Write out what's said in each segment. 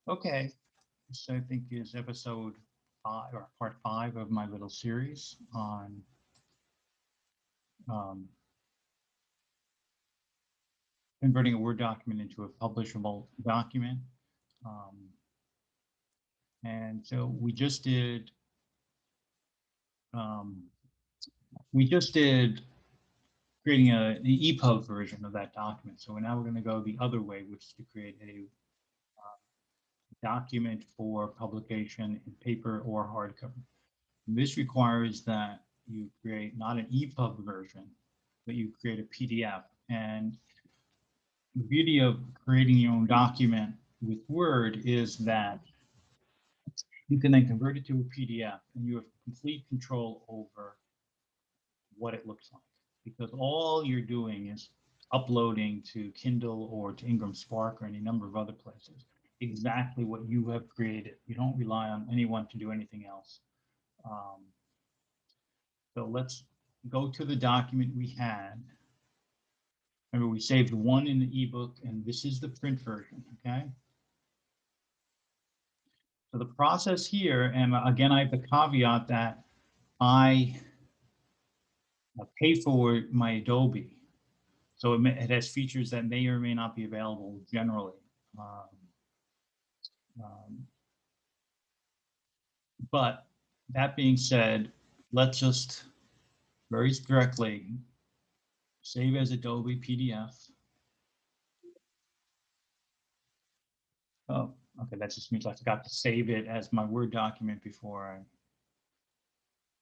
Okay, this I think is episode 5 or part 5 of my little series on um, converting a Word document into a publishable document. Um, and so um, we just did creating an EPUB version of that document. So now we're going to go the other way, which is to create a document for publication in paper or hardcover. This requires that you create not an EPUB version, but you create a PDF. And the beauty of creating your own document with Word is that you can then convert it to a PDF and you have complete control over what it looks like. Because all you're doing is uploading to Kindle or to Ingram Spark or any number of other places exactly what you have created. You don't rely on anyone to do anything else. Um, so let's go to the document we had. Remember, we saved one in the ebook, and this is the print version, okay? So the process here, and again, I have the caveat that I pay for my Adobe. So it has features that may or may not be available generally. Um, um, but that being said, let's just very directly save as Adobe PDF. Oh, okay, that just means I forgot to save it as my Word document before I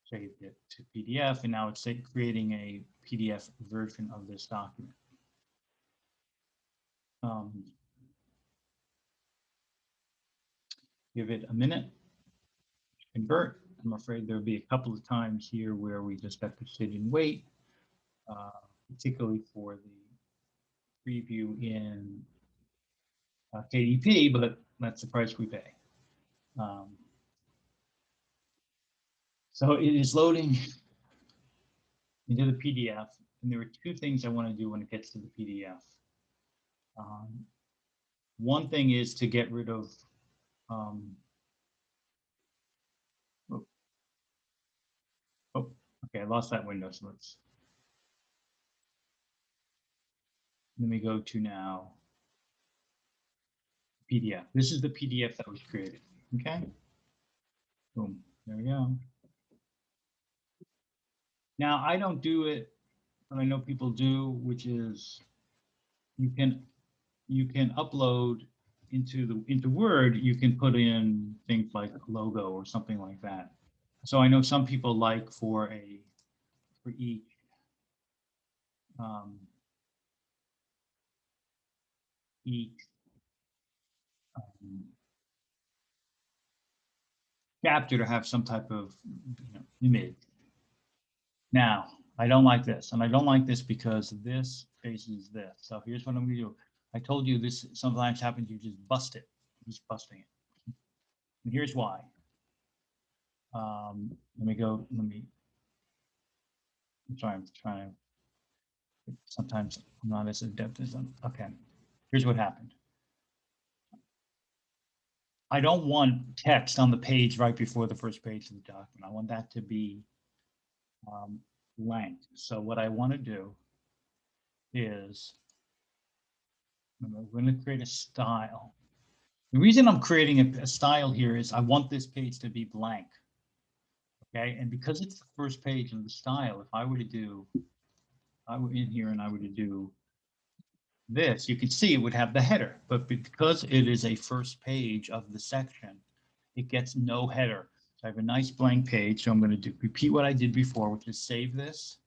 saved it to PDF, and now it's creating a PDF version of this document. Um, give it a minute to convert. I'm afraid there'll be a couple of times here where we just have to sit and wait, particularly for the preview in KDP, but that's the price we pay. Um, so it is loading into the PDF, and there are two things I want to do when it gets to the PDF. One thing is to get rid of oh, oh, okay, I lost that window, so let me go to now PDF. This is the PDF that was created, okay? Boom, there we go. Now, I don't do it, but I know people do, which is you can upload into Word, you can put in things like a logo or something like that. So I know some people like for each um, each um, chapter to have some type of image. Now, I don't like this, and I don't like this because this faces this. So here's what I'm going to do. I told you this sometimes happens. You just bust it. Just busting it. And here's why. Let me go. I'm sorry. I'm trying to. Sometimes I'm not as adept as I'm. Okay. Here's what happened. I don't want text on the page right before the first page of the document. I want that to be blank. So what I want to do is we're going to create a style. The reason I'm creating a style here is I want this page to be blank. Okay, and because it's the first page of the style, if I were in here and I were to do this, you can see it would have the header, but because it is a first page of the section, it gets no header. So I have a nice blank page, so I'm going to repeat what I did before, which is save this.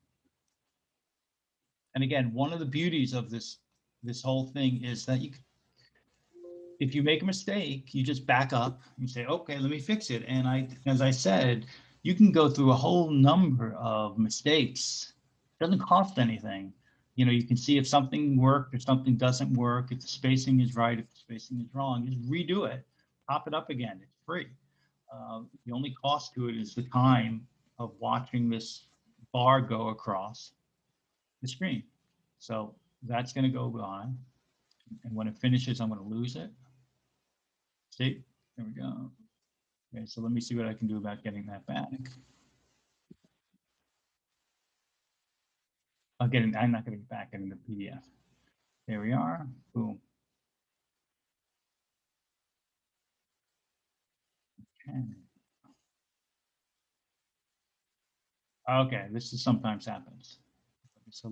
And again, one of the beauties of this whole thing is that if you make a mistake, you just back up and say, okay, let me fix it. And as I said, you can go through a whole number of mistakes. It doesn't cost anything. You can see if something worked or something doesn't work, if the spacing is right, if the spacing is wrong, just redo it, pop it up again. It's free. The only cost to it is the time of watching this bar go across the screen. So that's going to go on. And when it finishes, I'm going to lose it. See, there we go. Okay, so let me see what I can do about getting that back. I'm not getting it back in the PDF. There we are. Boom. Okay. Okay, this is sometimes happens. So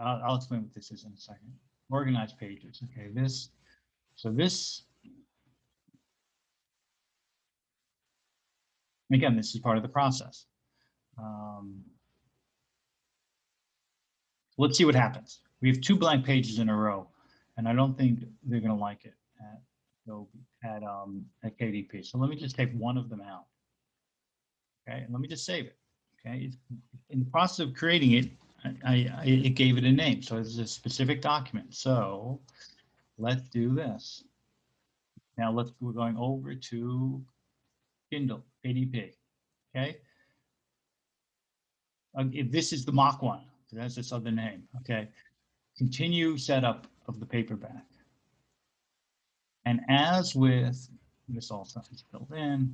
I'll explain what this is in a second. Organized pages. Okay, this, again, this is part of the process. Um, let's see what happens. We have two blank pages in a row, and I don't think they're going to like it at at KDP. So let me just take one of them out. Okay, and let me just save it. Okay, in the process of creating it, it gave it a name, so it's a specific document. So let's do this. Now we're going over to Kindle, KDP. Okay, if this is the mock one, that's its other name. Okay, continue setup of the paperback. And as with this, all stuff is filled in.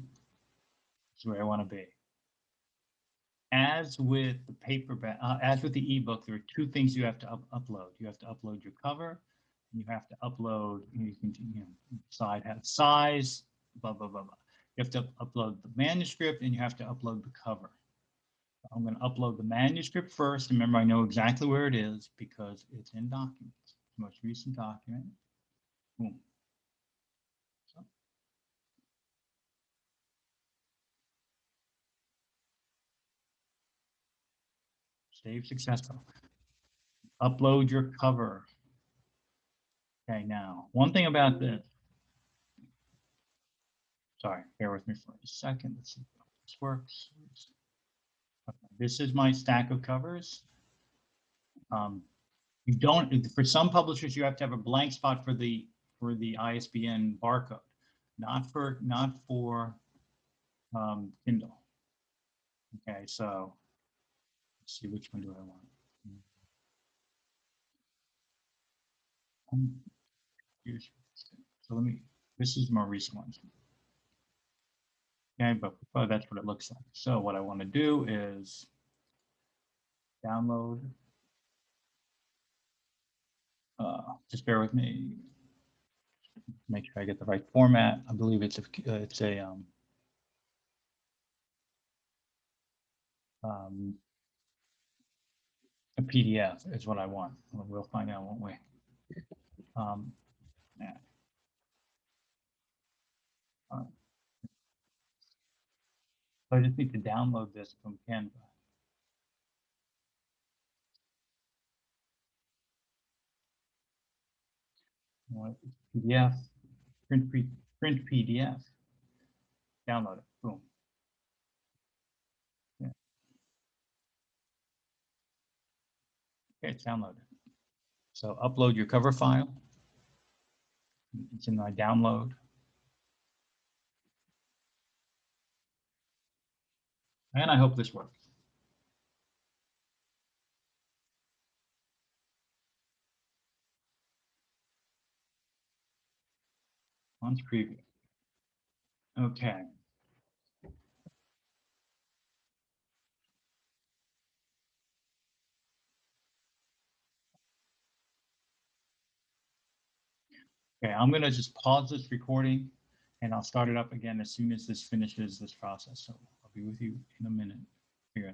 This is where I want to be. As with the paperback, as with the ebook, there are two things you have to upload. You have to upload your cover, and you have to upload. You can, side has size, blah blah blah blah. You have to upload the manuscript, and you have to upload the cover. I'm going to upload the manuscript first. Remember, I know exactly where it is because it's in documents. Most recent document. Boom. So, save successful. Upload your cover. Okay, now, one thing about this, sorry, bear with me for a second. Let's see how this works. Okay, this is my stack of covers. You don't, for some publishers, you have to have a blank spot for the ISBN barcode, not for Kindle. Okay, so let's see, which one do I want? So this is more recent ones. Okay, but that's what it looks like. So what I want to do is download. Just bear with me. Make sure I get the right format. I believe it's a PDF is what I want. We'll find out, won't we? Yeah. So I just need to download this from Canva. PDF, print PDF, download it, boom. Yeah. Okay, it's downloaded. So upload your cover file. It's in my download. And I hope this works. Launch preview. Okay. Okay, I'm gonna just pause this recording and I'll start it up again as soon as this finishes this process. So I'll be with you in a minute. Here.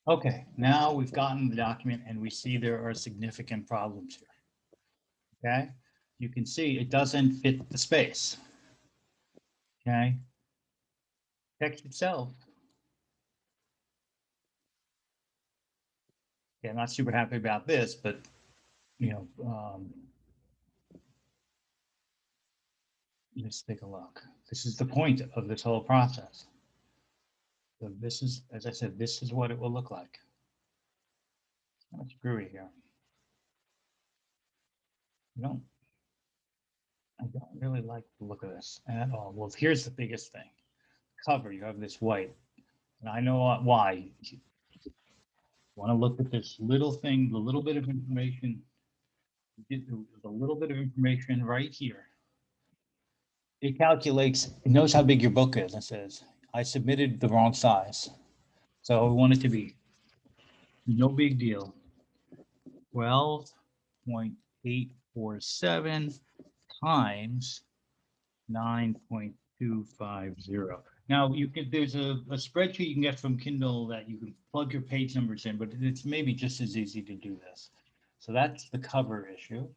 Okay, now we've gotten the document and we see there are significant problems here. Okay, you can see it doesn't fit the space. Okay, text itself. Yeah, I'm not super happy about this, but you know, let's take a look. This is the point of this whole process. So this is, as I said, this is what it will look like. It's kind of screwy here. I don't really like the look of this at all. Well, here's the biggest thing. Cover, you have this white, and I know why. You want to look at this little thing, the little bit of information, the little bit of information right here. It calculates, it knows how big your book is. It says, I submitted the wrong size. So we want it to be no big deal. 12.847 times 9.250. Now you can, there's a spreadsheet you can get from Kindle that you can plug your page numbers in, but it's maybe just as easy to do this. So that's the cover issue.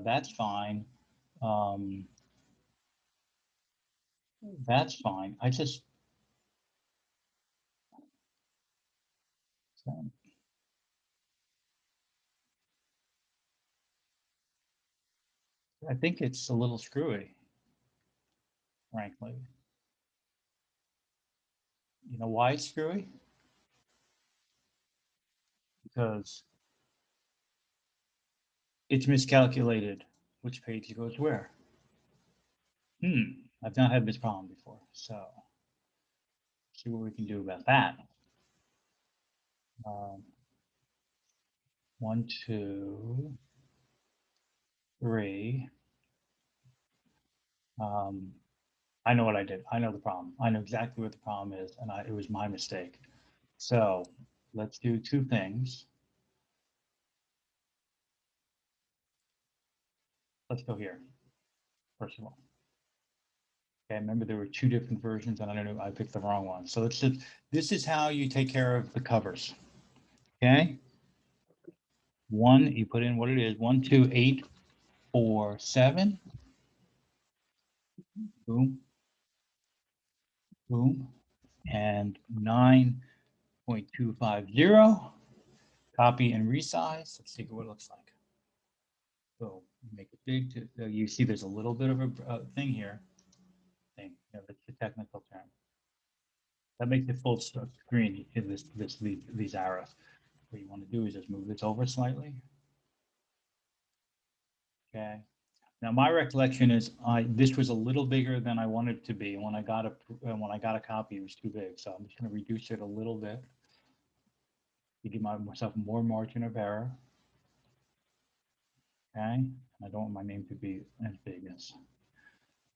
That's fine. That's fine. I think it's a little screwy, frankly. You know why it's screwy? Because it's miscalculated which page goes where. I've not had this problem before, so see what we can do about that. Um, 1, 2, 3. I know what I did. I know the problem. I know exactly what the problem is, and it was my mistake. So let's do two things. Let's go here, first of all. Okay, remember there were two different versions, and I don't know, I picked the wrong one. So let's just, this is how you take care of the covers. Okay. One, you put in what it is, 1, 2, 8, 4, 7. Boom, boom, and 9.250. Copy and resize. Let's see what it looks like. So make it big. You see there's a little bit of a thing here. That's the technical term. That makes it full screen in these arrows. What you want to do is just move this over slightly. Okay. Now my recollection is this was a little bigger than I wanted it to be. When I got a copy, it was too big. So I'm just going to reduce it a little bit to give myself more margin of error. Okay. I don't want my name to be as big as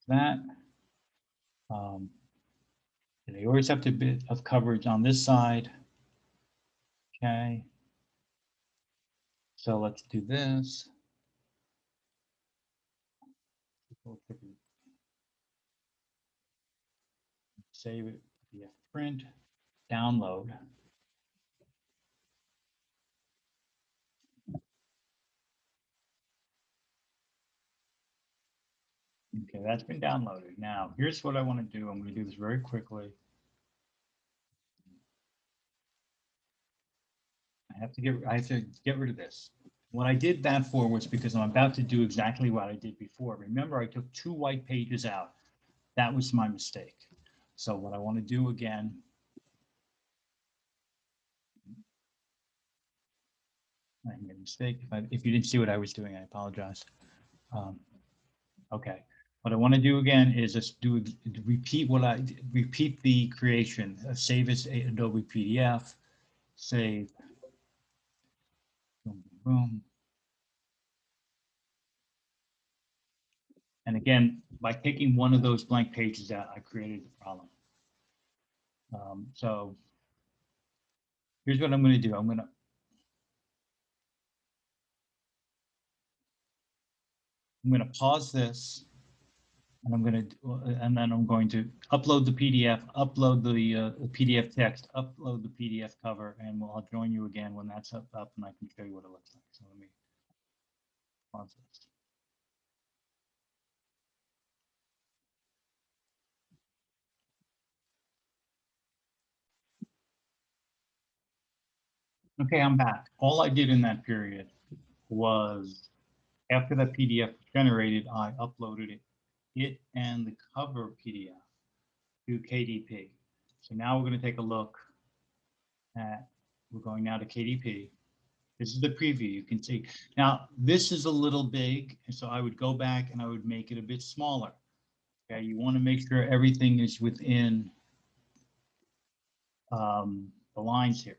that. You always have a bit of coverage on this side. Okay. So let's do this. Save it, PDF print, download. Okay, that's been downloaded. Now, here's what I want to do. I'm going to do this very quickly. I have to get rid of this. What I did that for was because I'm about to do exactly what I did before. Remember, I took 2 white pages out. That was my mistake. So what I want to do again, I made a mistake. If you didn't see what I was doing, I apologize. Okay. What I want to do again is just repeat the creation. Save as Adobe PDF. Save. Boom, boom. And again, by taking one of those blank pages out, I created the problem. So here's what I'm going to do. I'm going to pause this. and then I'm going to upload the PDF, upload the PDF text, upload the PDF cover, and I'll join you again when that's up and I can show you what it looks like. So let me pause this. Okay, I'm back. All I did in that period was after that PDF was generated, I uploaded it and the cover PDF to KDP. So now we're going to take a look at, we're going now to KDP. This is the preview. You can see now this is a little big, and so I would go back and I would make it a bit smaller. Okay, you want to make sure everything is within the lines here.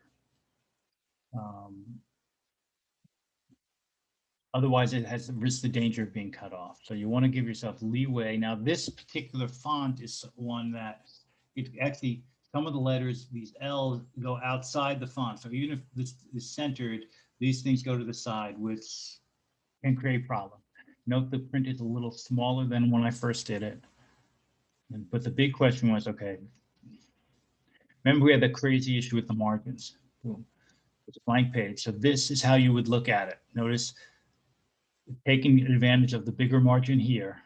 Otherwise, it has risk the danger of being cut off. So you want to give yourself leeway. Now, this particular font is one that it actually, some of the letters, these L's go outside the font. So even if this is centered, these things go to the side, which can create problems. Note the print is a little smaller than when I first did it. But the big question was, okay, remember we had that crazy issue with the margins. Boom. It's a blank page. So this is how you would look at it. Notice taking advantage of the bigger margin here.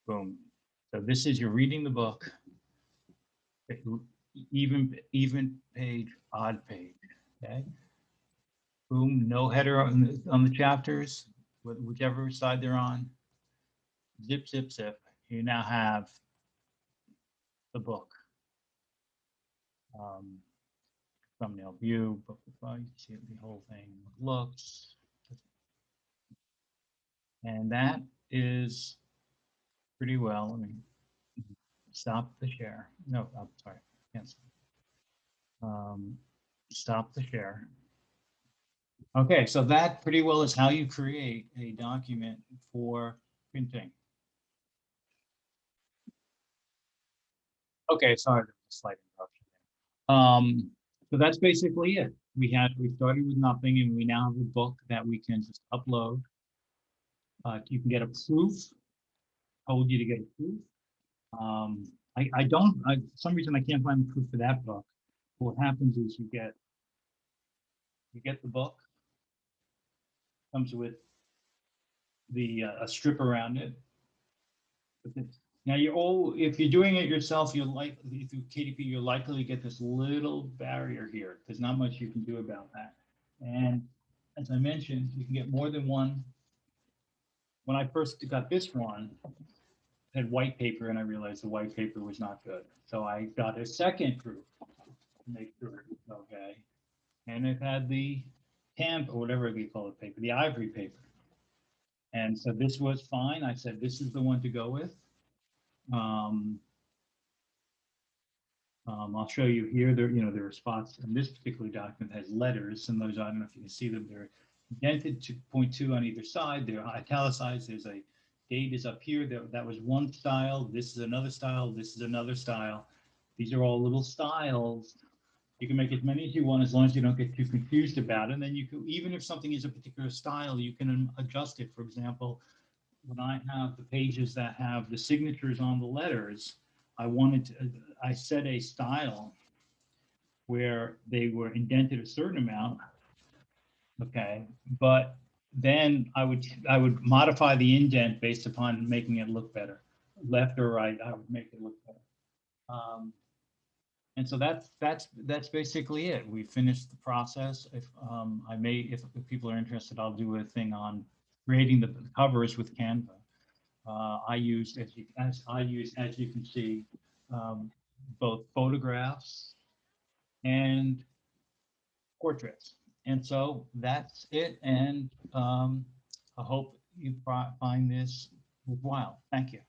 Boom. So this is, you're reading the book, even page, odd page, okay? Boom, no header on the chapters, whichever side they're on. Zip, zip, zip. You now have the book. Thumbnail view, book you see the whole thing looks. And that is pretty well. Let me stop the share. No, I'm sorry, cancel. Stop the share. Okay, so that pretty well is how you create a document for printing. Okay, sorry, there's a slight interruption there. So that's basically it. We started with nothing, and we now have a book that we can just upload. You can get a proof. Told you to get a proof. I don't, for some reason I can't find the proof for that book. What happens is you get the book, comes with the a strip around it. Now if you're doing it yourself, through KDP, you're likely to get this little barrier here. There's not much you can do about that. And as I mentioned, you can get more than one. When I first got this one, it had white paper, and I realized the white paper was not good. So I got a second proof to make sure it was okay. And it had the tamp, or whatever they call it, paper, the ivory paper. And so this was fine. I said, this is the one to go with. I'll show you here. There are spots in this particular document that has letters, and those, I don't know if you can see them. They're indented to 0.2 on either side. They're italicized. There's a date is up here. That was one style. This is another style. This is another style. These are all little styles. You can make as many as you want, as long as you don't get too confused about it. And then you can, even if something is a particular style, you can adjust it. For example, when I have the pages that have the signatures on the letters, I set a style where they were indented a certain amount, okay, but then I would modify the indent based upon making it look better, left or right. I would make it look better, and so that's basically it. We finished the process. If if people are interested, I'll do a thing on creating the covers with Canva. I used, as you can see, both photographs and portraits. And so that's it. And I hope you find this worthwhile. Thank you.